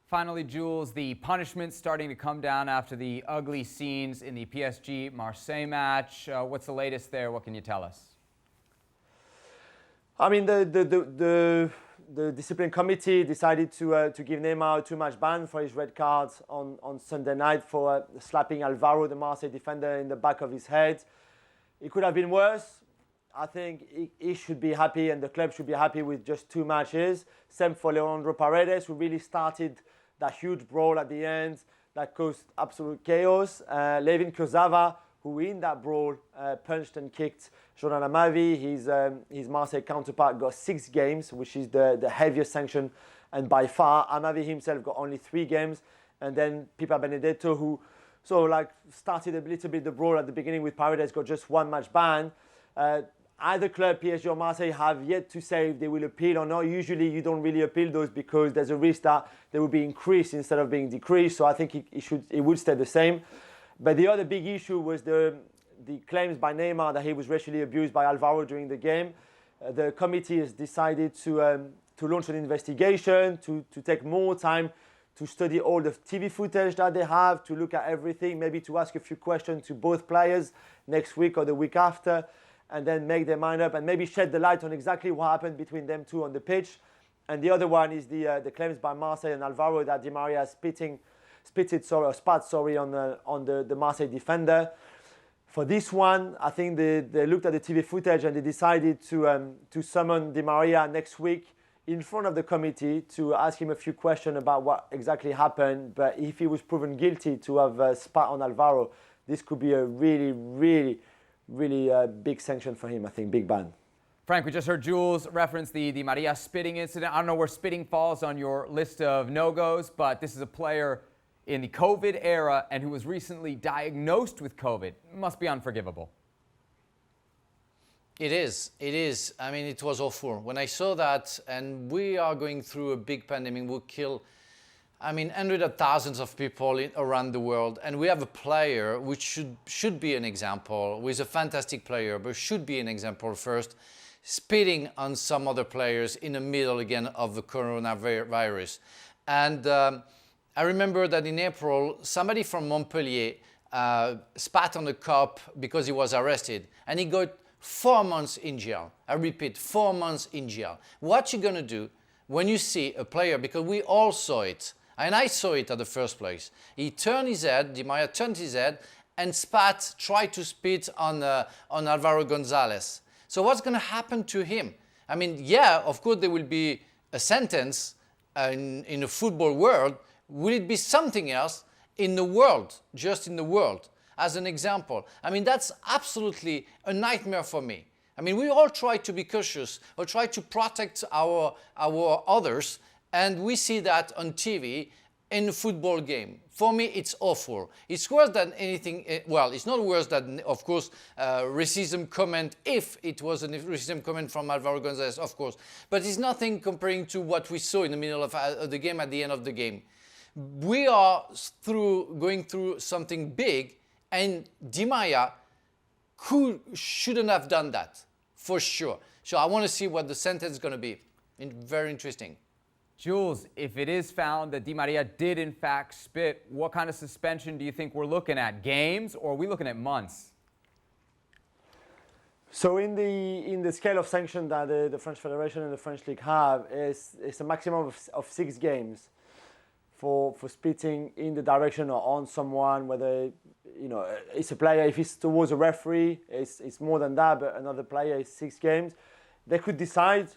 Finally, Jules, the punishment's starting to come down after the ugly scenes in the PSG Marseille match. What's the latest there? What can you tell us? I mean, the discipline committee decided to give Neymar a 2-match ban for his red card on Sunday night for slapping Alvaro, the Marseille defender, in the back of his head. It could have been worse. I think he should be happy and the club should be happy with just 2 matches. Same for Leandro Paredes, who really started that huge brawl at the end that caused absolute chaos. Levin Kurzawa, who in that brawl punched and kicked Jordan Amavi, his Marseille counterpart, got 6 games, which is the heaviest sanction. And by far, Amavi himself got only 3 games. And then Pipa Benedetto, who started a little bit the brawl at the beginning with Paredes, got just 1-match ban. Either club, PSG or Marseille, have yet to say if they will appeal or not. Usually you don't really appeal those because there's a risk that they will be increased instead of being decreased. So I think it would stay the same. But the other big issue was the claims by Neymar that he was racially abused by Alvaro during the game. The committee has decided to launch an investigation, to take more time to study all the TV footage that they have, to look at everything, maybe to ask a few questions to both players next week or the week after, and then make their mind up and maybe shed the light on exactly what happened between them two on the pitch. And the other one is the claims by Marseille and Alvaro that Di Maria spat on the Marseille defender. For this one, I think they looked at the TV footage and they decided to summon Di Maria next week in front of the committee to ask him a few questions about what exactly happened. But if he was proven guilty to have spat on Alvaro, this could be a really big sanction for him, I think, big ban. Frank, we just heard Jules reference the Di Maria spitting incident. I don't know where spitting falls on your list of no-goes, but this is a player in the COVID era and who was recently diagnosed with COVID. It must be unforgivable. It is. I mean, it was awful. When I saw that, and we are going through a big pandemic, we'll kill, hundreds of thousands of people around the world, and we have a player which should be an example, who is a fantastic player, but should be an example first, spitting on some other players in the middle again of the coronavirus. And I remember that in April, somebody from Montpellier spat on the cop because he was arrested, and he got 4 months in jail. I repeat, 4 months in jail. What you gonna do when you see a player, because we all saw it, and I saw it at the first place. He turned his head, Di Maria turned his head, and tried to spit on Alvaro Gonzalez. So what's gonna happen to him? I mean, yeah, of course there will be a sentence in the football world. Will it be something else in the world, just in the world? As an example, that's absolutely a nightmare for me. We all try to be cautious or try to protect our others, and we see that on TV in a football game. For me, it's awful. It's worse than anything. Well, it's not worse than, of course, racism comment, if it was a racism comment from Alvaro Gonzalez, of course. But it's nothing comparing to what we saw in the middle of the game, at the end of the game. We are going through something big, and Di Maria shouldn't have done that, for sure. So I want to see what the sentence is going to be. Very interesting. Jules, if it is found that Di Maria did in fact spit, what kind of suspension do you think we're looking at? Games, or are we looking at months? So in the scale of sanction that the French Federation and the French League have, it's a maximum of 6 games for spitting in the direction or on someone, whether it's a player. If it's towards a referee, it's more than that, but another player is 6 games. They could decide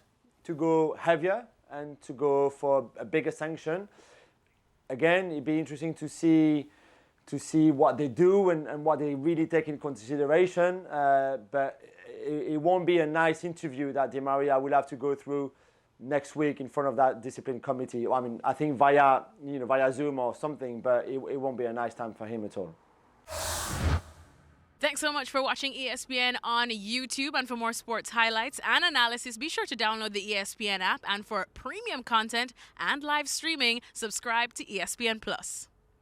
to go heavier and to go for a bigger sanction. Again, it'd be interesting to see what they do and what they really take in consideration. But it won't be a nice interview that Di Maria will have to go through next week in front of that discipline committee. I think via Zoom or something, but it won't be a nice time for him at all. Thanks so much for watching ESPN on YouTube. And for more sports highlights and analysis, be sure to download the ESPN app. And for premium content and live streaming, subscribe to ESPN Plus.